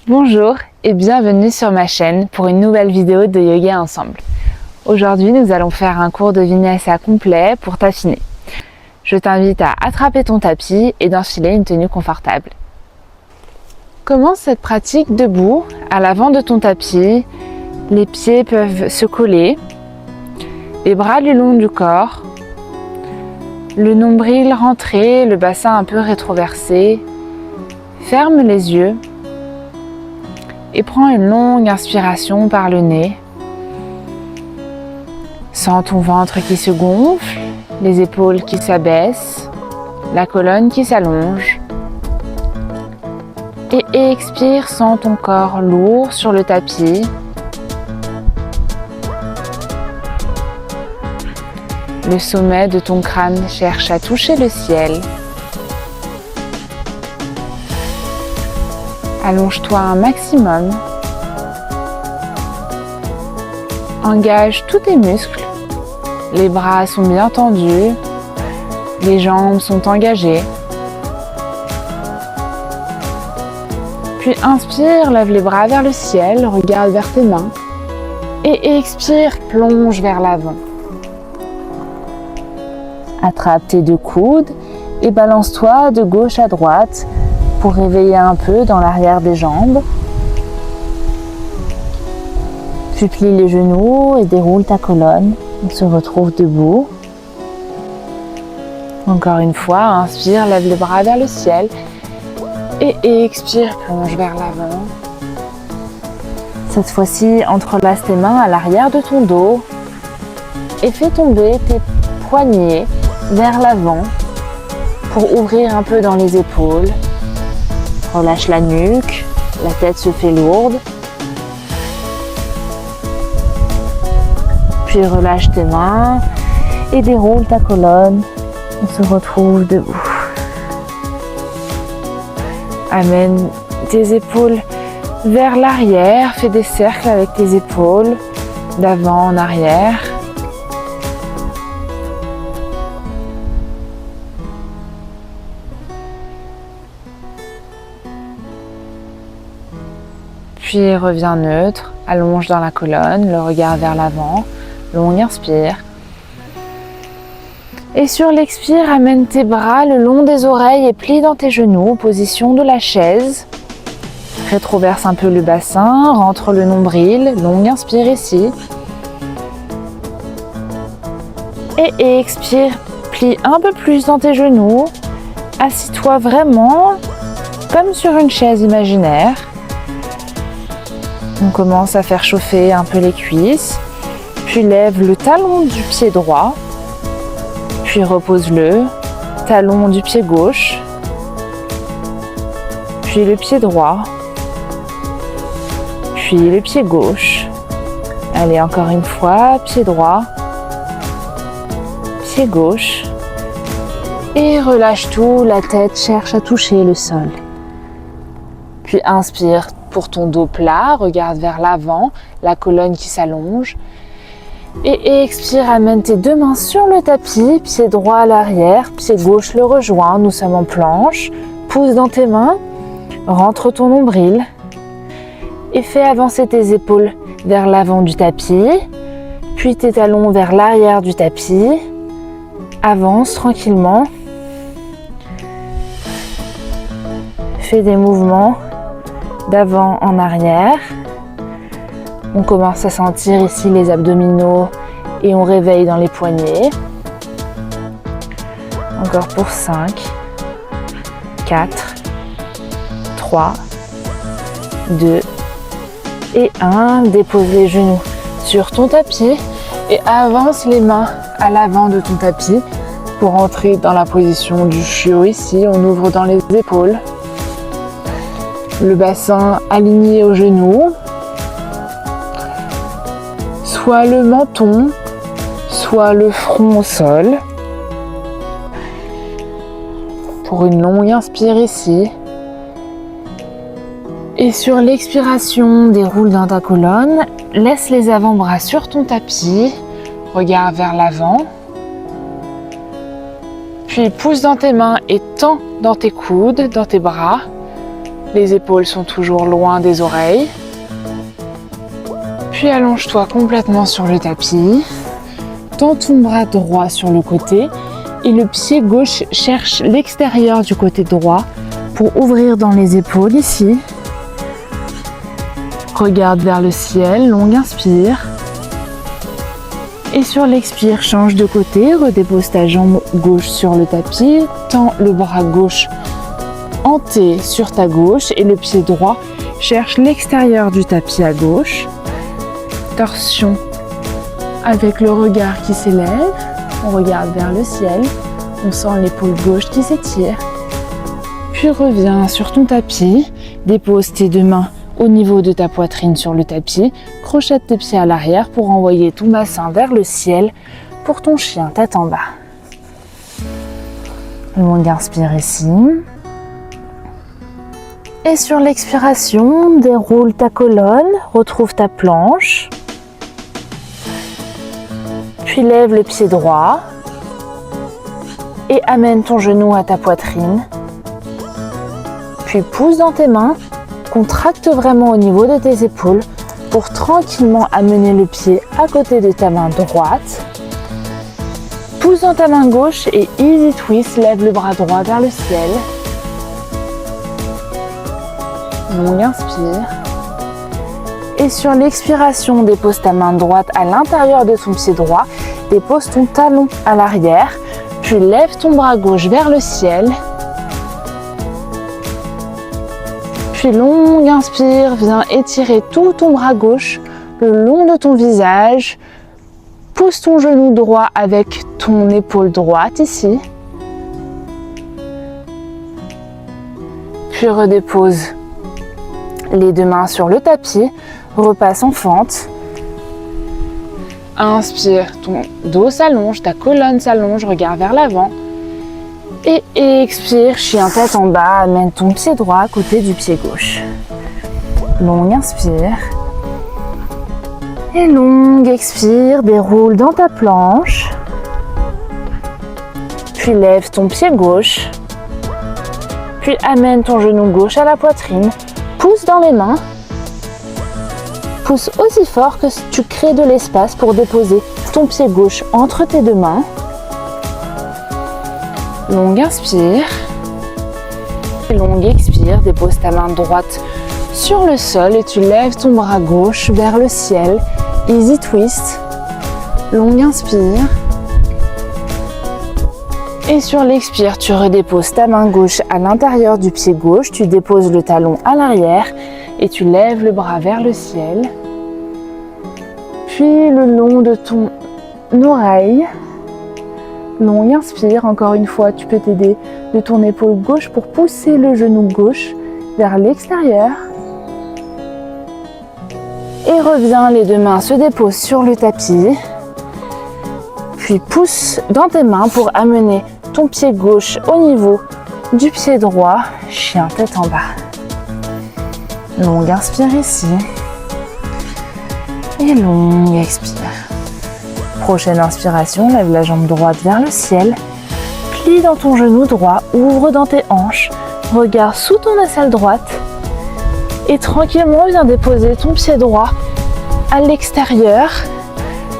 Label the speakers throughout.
Speaker 1: Bonjour et bienvenue sur ma chaîne pour une nouvelle vidéo de yoga ensemble. Aujourd'hui, nous allons faire un cours de vinyasa complet pour t'affiner. Je t'invite à attraper ton tapis et d'enfiler une tenue confortable. Commence cette pratique debout, à l'avant de ton tapis. Les pieds peuvent se coller, les bras le long du corps, le nombril rentré, le bassin un peu rétroversé. Ferme les yeux et prends une longue inspiration par le nez. Sens ton ventre qui se gonfle, les épaules qui s'abaissent, la colonne qui s'allonge. Et expire, sens ton corps lourd sur le tapis. Le sommet de ton crâne cherche à toucher le ciel. Allonge-toi un maximum. Engage tous tes muscles. Les bras sont bien tendus. Les jambes sont engagées. Puis inspire, lève les bras vers le ciel, regarde vers tes mains. Et expire, plonge vers l'avant. Attrape tes deux coudes et balance-toi de gauche à droite pour réveiller un peu dans l'arrière des jambes. Puis plie les genoux et déroule ta colonne. On se retrouve debout. Encore une fois, inspire, lève les bras vers le ciel. Et expire, plonge vers l'avant. Cette fois-ci, entrelace tes mains à l'arrière de ton dos. Et fais tomber tes poignets vers l'avant pour ouvrir un peu dans les épaules. Relâche la nuque, la tête se fait lourde. Puis relâche tes mains et déroule ta colonne. On se retrouve debout. Amène tes épaules vers l'arrière. Fais des cercles avec tes épaules, d'avant en arrière. Puis reviens neutre, allonge dans la colonne, le regard vers l'avant, longue inspire. Et sur l'expire, amène tes bras le long des oreilles et plie dans tes genoux, position de la chaise. Rétroverse un peu le bassin, rentre le nombril, longue inspire ici. Et expire, plie un peu plus dans tes genoux. Assis-toi vraiment comme sur une chaise imaginaire. On commence à faire chauffer un peu les cuisses, puis lève le talon du pied droit, puis repose-le, talon du pied gauche, puis le pied droit, puis le pied gauche. Allez, encore une fois, pied droit, pied gauche, et relâche tout, la tête cherche à toucher le sol. Puis inspire. Pour ton dos plat, regarde vers l'avant, la colonne qui s'allonge. Et expire, amène tes deux mains sur le tapis, pied droit à l'arrière, pied gauche le rejoint, nous sommes en planche. Pousse dans tes mains, rentre ton nombril et fais avancer tes épaules vers l'avant du tapis, puis tes talons vers l'arrière du tapis. Avance tranquillement. Fais des mouvements d'avant en arrière. On commence à sentir ici les abdominaux et on réveille dans les poignets. Encore pour 5, 4, 3, 2 et 1. Dépose les genoux sur ton tapis et avance les mains à l'avant de ton tapis pour entrer dans la position du chiot ici. On ouvre dans les épaules. Le bassin aligné aux genoux, soit le menton, soit le front au sol. Pour une longue inspire ici. Et sur l'expiration, déroule dans ta colonne, laisse les avant-bras sur ton tapis, regarde vers l'avant. Puis pousse dans tes mains et tends dans tes coudes, dans tes bras. Les épaules sont toujours loin des oreilles. Puis allonge-toi complètement sur le tapis. Tends ton bras droit sur le côté et le pied gauche cherche l'extérieur du côté droit pour ouvrir dans les épaules ici. Regarde vers le ciel, longue inspire. Et sur l'expire, change de côté, redépose ta jambe gauche sur le tapis, tends le bras gauche en T sur ta gauche et le pied droit cherche l'extérieur du tapis à gauche. Torsion avec le regard qui s'élève, on regarde vers le ciel, on sent l'épaule gauche qui s'étire. Puis reviens sur ton tapis, dépose tes deux mains au niveau de ta poitrine sur le tapis, crochette tes pieds à l'arrière pour envoyer ton bassin vers le ciel pour ton chien tête en bas. Longue inspire ici. Et sur l'expiration, déroule ta colonne, retrouve ta planche. Puis lève le pied droit et amène ton genou à ta poitrine. Puis pousse dans tes mains, contracte vraiment au niveau de tes épaules pour tranquillement amener le pied à côté de ta main droite. Pousse dans ta main gauche et easy twist, lève le bras droit vers le ciel. Longue inspire. Et sur l'expiration, dépose ta main droite à l'intérieur de ton pied droit, dépose ton talon à l'arrière, puis lève ton bras gauche vers le ciel. Puis longue inspire, viens étirer tout ton bras gauche le long de ton visage. Pousse ton genou droit avec ton épaule droite ici. Puis redépose les deux mains sur le tapis, repasse en fente. Inspire, ton dos s'allonge, ta colonne s'allonge, regarde vers l'avant. Et expire, chien tête en bas, amène ton pied droit à côté du pied gauche. Longue inspire. Et longue expire, déroule dans ta planche. Puis lève ton pied gauche. Puis amène ton genou gauche à la poitrine. Pousse dans les mains. Pousse aussi fort que tu crées de l'espace pour déposer ton pied gauche entre tes deux mains. Longue inspire. Longue expire, dépose ta main droite sur le sol et tu lèves ton bras gauche vers le ciel. Easy twist. Longue inspire. Et sur l'expire, tu redéposes ta main gauche à l'intérieur du pied gauche, tu déposes le talon à l'arrière et tu lèves le bras vers le ciel. Puis le long de ton oreille, longue inspire, encore une fois, tu peux t'aider de ton épaule gauche pour pousser le genou gauche vers l'extérieur. Et reviens, les deux mains se déposent sur le tapis. Puis pousse dans tes mains pour amener ton pied gauche au niveau du pied droit, chien tête en bas. Longue inspire ici. Et longue expire. Prochaine inspiration, lève la jambe droite vers le ciel. Plie dans ton genou droit, ouvre dans tes hanches. Regarde sous ton aisselle droite. Et tranquillement, viens déposer ton pied droit à l'extérieur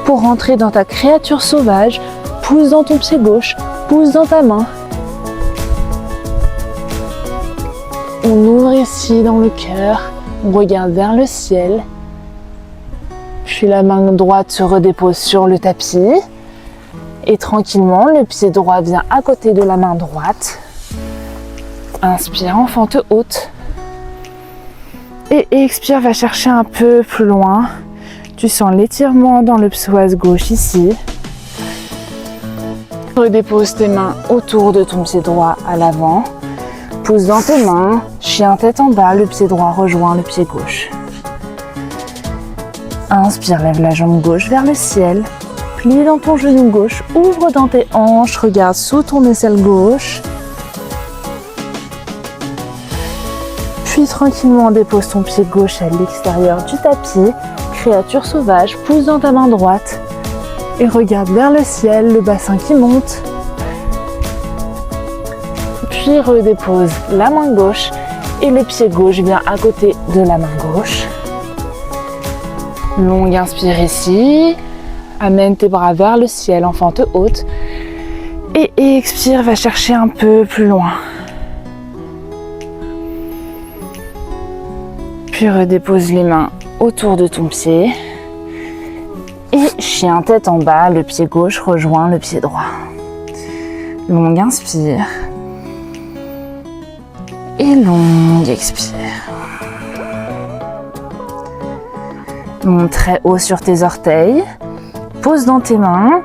Speaker 1: pour rentrer dans ta créature sauvage. Pousse dans ton pied gauche, pousse dans ta main. On ouvre ici dans le cœur, on regarde vers le ciel. Puis la main droite se redépose sur le tapis. Et tranquillement, le pied droit vient à côté de la main droite. Inspire en fente haute. Et expire, va chercher un peu plus loin. Tu sens l'étirement dans le psoas gauche ici. Redépose tes mains autour de ton pied droit à l'avant. Pousse dans tes mains, chien tête en bas, le pied droit rejoint le pied gauche. Inspire, lève la jambe gauche vers le ciel. Plie dans ton genou gauche, ouvre dans tes hanches, regarde sous ton aisselle gauche. Puis tranquillement dépose ton pied gauche à l'extérieur du tapis. Créature sauvage, pousse dans ta main droite. Et regarde vers le ciel, le bassin qui monte. Puis redépose la main gauche Et le pied gauche vient à côté de la main gauche. Longue inspire ici. Amène tes bras vers le ciel en fente haute. Et expire, va chercher un peu plus loin. Puis redépose les mains autour de ton pied. Et chien tête en bas, le pied gauche rejoint le pied droit. Longue inspire. Et longue expire. Monte très haut sur tes orteils. Pose dans tes mains.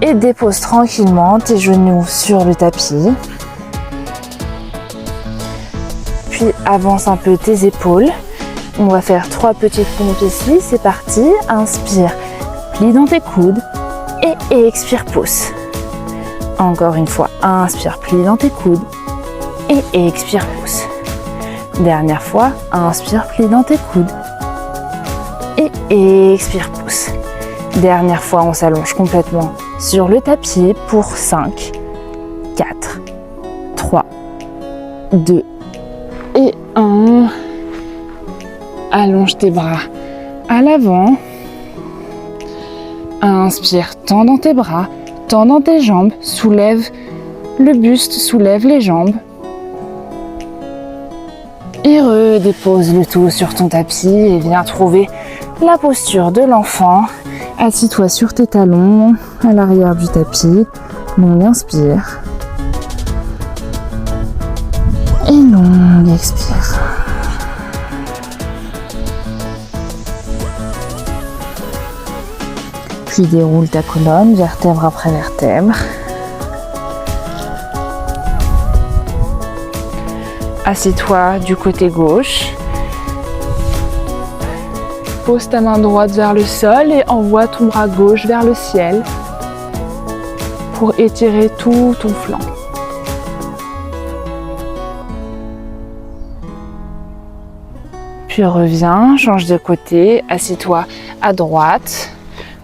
Speaker 1: Et dépose tranquillement tes genoux sur le tapis. Puis avance un peu tes épaules. On va faire 3 petites pompes ici. C'est parti. Inspire, plie dans tes coudes. Et expire, pousse. Encore une fois. Inspire, plie dans tes coudes. Et expire, pousse. Dernière fois. Inspire, plie dans tes coudes. Et expire, pousse. Dernière fois, on s'allonge complètement sur le tapis pour 5, 4, 3, 2 et 1. Allonge tes bras à l'avant. Inspire, tends dans tes bras, tends dans tes jambes, soulève le buste, soulève les jambes. Et redépose le tout sur ton tapis et viens trouver la posture de l'enfant. Assis-toi sur tes talons à l'arrière du tapis. Longue inspire. Et longue expire. Puis déroule ta colonne, vertèbre après vertèbre. Assieds-toi du côté gauche. Pose ta main droite vers le sol et envoie ton bras gauche vers le ciel pour étirer tout ton flanc. Puis reviens, change de côté, assieds-toi à droite,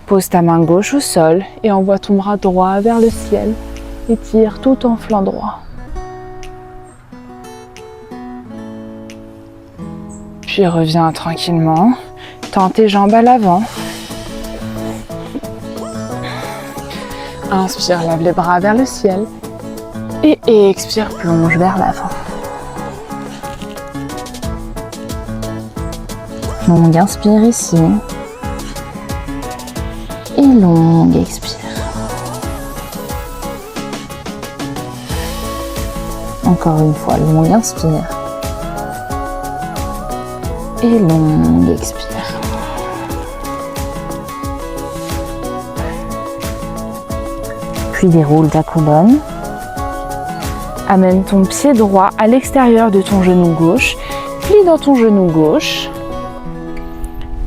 Speaker 1: pose ta main gauche au sol et envoie ton bras droit vers le ciel. Étire tout ton flanc droit. Puis reviens tranquillement. Tends tes jambes à l'avant. Inspire, lève les bras vers le ciel. Et expire, plonge vers l'avant. Longue inspire ici. Et longue expire. Encore une fois, longue inspire. Et longue expire. Puis déroule ta colonne. Amène ton pied droit à l'extérieur de ton genou gauche. Plie dans ton genou gauche.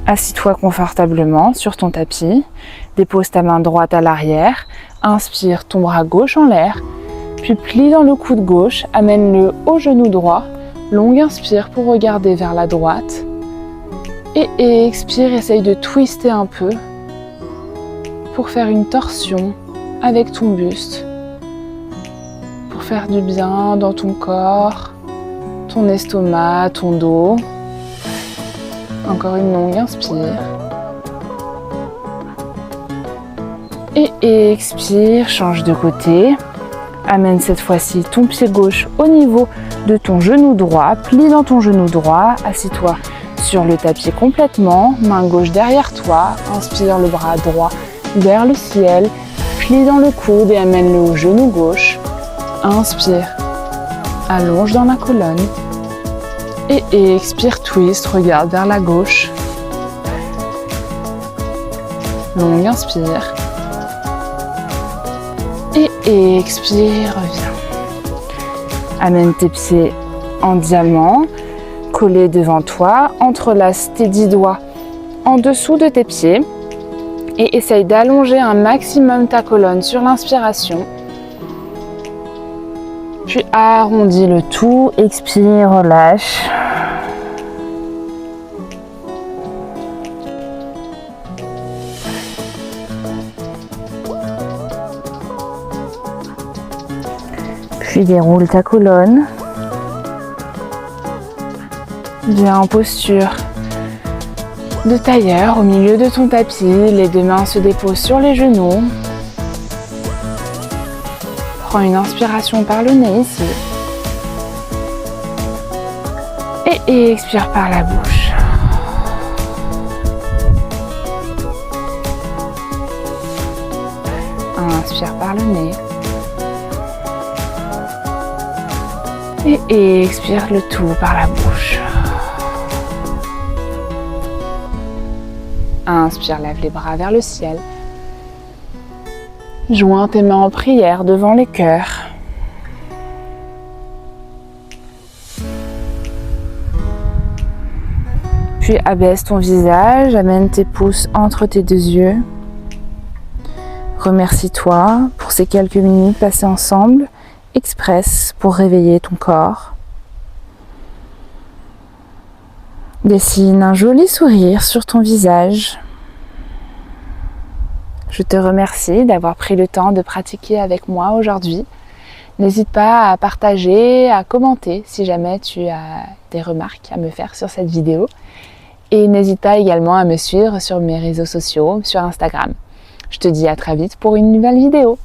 Speaker 1: Assis-toi confortablement sur ton tapis. Dépose ta main droite à l'arrière. Inspire ton bras gauche en l'air. Puis plie dans le coude gauche. Amène-le au genou droit. Longue inspire pour regarder vers la droite. Et expire, essaye de twister un peu pour faire une torsion avec ton buste. Pour faire du bien dans ton corps, ton estomac, ton dos. Encore une longue inspire. Et expire, change de côté. Amène cette fois-ci ton pied gauche au niveau de ton genou droit. Plie dans ton genou droit. Assieds-toi sur le tapis complètement. Main gauche derrière toi. Inspire le bras droit vers le ciel. Plie dans le coude et amène-le au genou gauche. Inspire. Allonge dans la colonne. Et expire, twist. Regarde vers la gauche. Longue inspire. Et expire, reviens. Amène tes pieds en diamant, collés devant toi. Entrelace tes 10 doigts en dessous de tes pieds. Et essaye d'allonger un maximum ta colonne sur l'inspiration. Puis arrondis le tout, expire, relâche. Puis déroule ta colonne. Viens en posture de tailleur au milieu de ton tapis. Les deux mains se déposent sur les genoux. Prends une inspiration par le nez ici. Et expire par la bouche. Inspire par le nez. Et expire le tout par la bouche. Inspire, lève les bras vers le ciel. Joins tes mains en prière devant les cœurs. Puis abaisse ton visage, amène tes pouces entre tes deux yeux. Remercie-toi pour ces quelques minutes passées ensemble, express pour réveiller ton corps. Dessine un joli sourire sur ton visage. Je te remercie d'avoir pris le temps de pratiquer avec moi aujourd'hui. N'hésite pas à partager, à commenter si jamais tu as des remarques à me faire sur cette vidéo. Et n'hésite pas également à me suivre sur mes réseaux sociaux, sur Instagram. Je te dis à très vite pour une nouvelle vidéo.